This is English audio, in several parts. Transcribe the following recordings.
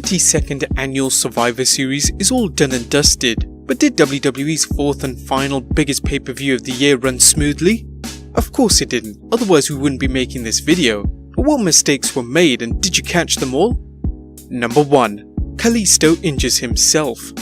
32nd annual Survivor Series is all done and dusted, but did WWE's fourth and final biggest pay-per-view of the year run smoothly? Of course it didn't, otherwise we wouldn't be making this video. But what mistakes were made, and did you catch them all? Number 1. Kalisto injures himself.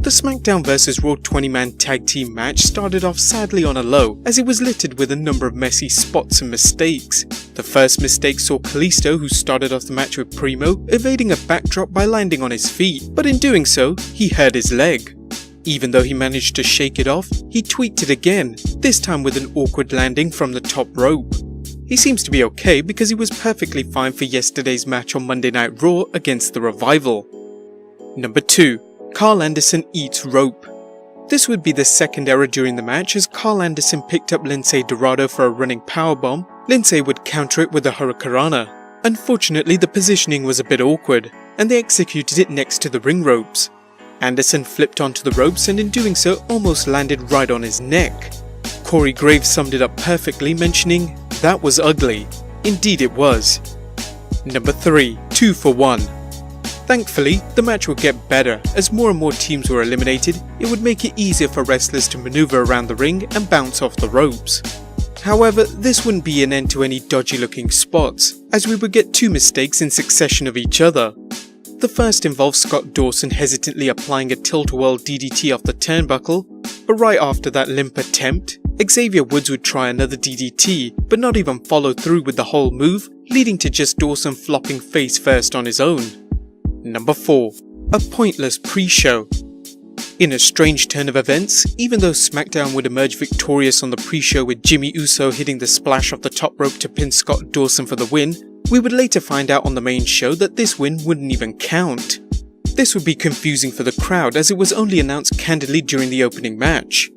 The SmackDown vs Raw 20-man tag team match started off sadly on a low, as it was littered with a number of messy spots and mistakes. The first mistake saw Kalisto, who started off the match with Primo, evading a backdrop by landing on his feet, but in doing so, he hurt his leg. Even though he managed to shake it off, he tweaked it again, this time with an awkward landing from the top rope. He seems to be okay because he was perfectly fine for yesterday's match on Monday Night Raw against The Revival. Number 2. Carl Anderson eats rope. This would be the second error during the match, as Carl Anderson picked up Lince Dorado for a running powerbomb. Lince would counter it with a Hurricanrana. Unfortunately, the positioning was a bit awkward, and they executed it next to the ring ropes. Anderson flipped onto the ropes and in doing so almost landed right on his neck. Corey Graves summed it up perfectly, mentioning, "That was ugly." Indeed it was. Number 3. 2 for 1. Thankfully, the match would get better. As more and more teams were eliminated, it would make it easier for wrestlers to maneuver around the ring and bounce off the ropes. However, this wouldn't be an end to any dodgy looking spots, as we would get 2 mistakes in succession of each other. The first involved Scott Dawson hesitantly applying a tilt-a-whirl DDT off the turnbuckle, but right after that limp attempt, Xavier Woods would try another DDT, but not even follow through with the whole move, leading to just Dawson flopping face first on his own. Number 4. A pointless pre-show. In a strange turn of events, even though SmackDown would emerge victorious on the pre-show with Jimmy Uso hitting the splash off the top rope to pin Scott Dawson for the win, we would later find out on the main show that this win wouldn't even count. This would be confusing for the crowd, as it was only announced candidly during the opening match.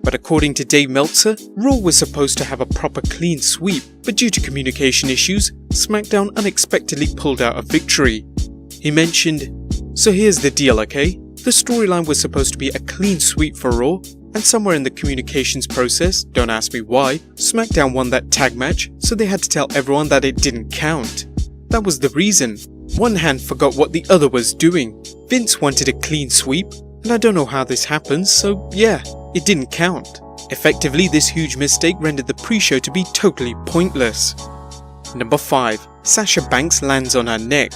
But according to Dave Meltzer, Raw was supposed to have a proper clean sweep, but due to communication issues, SmackDown unexpectedly pulled out a victory. He mentioned, "So here's the deal, okay? The storyline was supposed to be a clean sweep for Raw, and somewhere in the communications process, don't ask me why, SmackDown won that tag match, so they had to tell everyone that it didn't count. That was the reason. One hand forgot what the other was doing. Vince wanted a clean sweep, and I don't know how this happens, so yeah, it didn't count." Effectively, this huge mistake rendered the pre-show to be totally pointless. Number 5. Sasha Banks lands on her neck.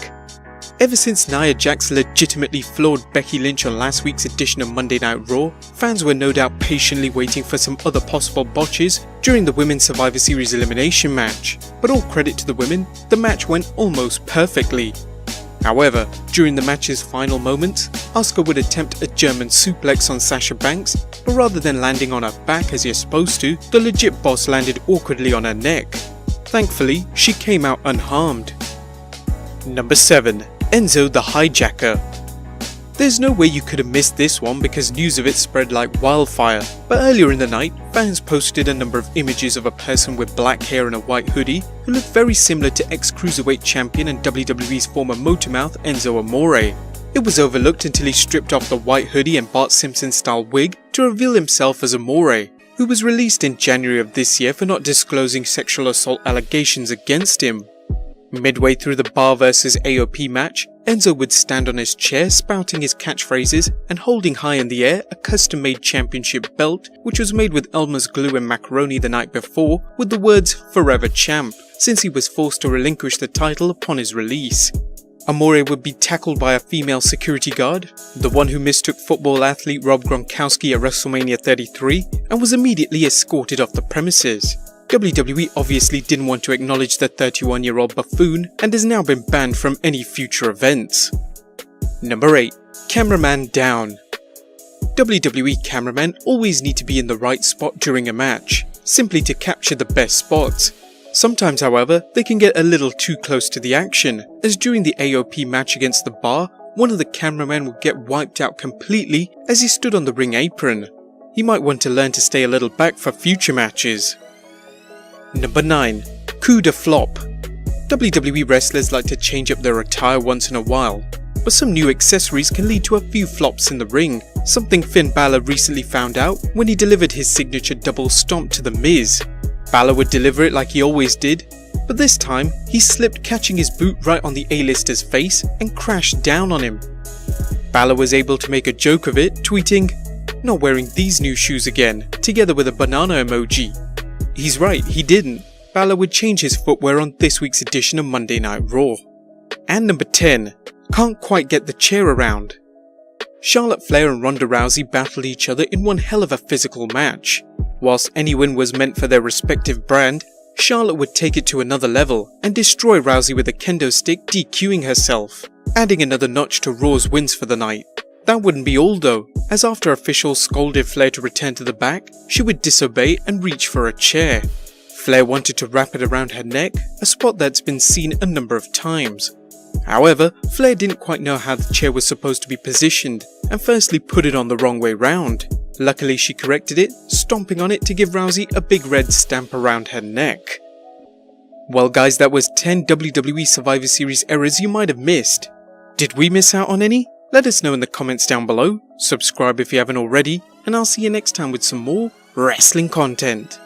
Ever since Nia Jax legitimately floored Becky Lynch on last week's edition of Monday Night Raw, fans were no doubt patiently waiting for some other possible botches during the Women's Survivor Series elimination match. But all credit to the women, the match went almost perfectly. However, during the match's final moments, Asuka would attempt a German suplex on Sasha Banks, but rather than landing on her back as you're supposed to, the legit boss landed awkwardly on her neck. Thankfully, she came out unharmed. Number 7. Enzo the Hijacker. There's no way you could have missed this one because news of it spread like wildfire, but earlier in the night, fans posted a number of images of a person with black hair and a white hoodie who looked very similar to ex-Cruiserweight champion and WWE's former Motormouth Enzo Amore. It was overlooked until he stripped off the white hoodie and Bart Simpson style wig to reveal himself as Amore, who was released in January of this year for not disclosing sexual assault allegations against him. Midway through the Bar vs AOP match, Enzo would stand on his chair spouting his catchphrases and holding high in the air a custom-made championship belt which was made with Elmer's glue and macaroni the night before with the words "Forever Champ," since he was forced to relinquish the title upon his release. Amore would be tackled by a female security guard, the one who mistook football athlete Rob Gronkowski at WrestleMania 33, and was immediately escorted off the premises. WWE obviously didn't want to acknowledge the 31-year-old buffoon and has now been banned from any future events. Number 8. Cameraman down. WWE cameramen always need to be in the right spot during a match, simply to capture the best spots. Sometimes, however, they can get a little too close to the action, as during the AOP match against the Bar, one of the cameramen would get wiped out completely as he stood on the ring apron. He might want to learn to stay a little back for future matches. Number 9. Coup de flop. WWE wrestlers like to change up their attire once in a while, but some new accessories can lead to a few flops in the ring, something Finn Balor recently found out when he delivered his signature double stomp to The Miz. Balor would deliver it like he always did, but this time he slipped, catching his boot right on the A-lister's face and crashed down on him. Balor was able to make a joke of it, tweeting, "Not wearing these new shoes again," together with a banana emoji. He's right, he didn't. Balor would change his footwear on this week's edition of Monday Night Raw. And number 10, can't quite get the chair around. Charlotte Flair and Ronda Rousey battled each other in one hell of a physical match. Whilst any win was meant for their respective brand, Charlotte would take it to another level and destroy Rousey with a kendo stick, DQing herself, adding another notch to Raw's wins for the night. That wouldn't be all though, as after officials scolded Flair to return to the back, she would disobey and reach for a chair. Flair wanted to wrap it around her neck, a spot that's been seen a number of times. However, Flair didn't quite know how the chair was supposed to be positioned and firstly put it on the wrong way round. Luckily she corrected it, stomping on it to give Rousey a big red stamp around her neck. Well guys, that was 10 WWE Survivor Series errors you might have missed. Did we miss out on any? Let us know in the comments down below, subscribe if you haven't already, and I'll see you next time with some more wrestling content.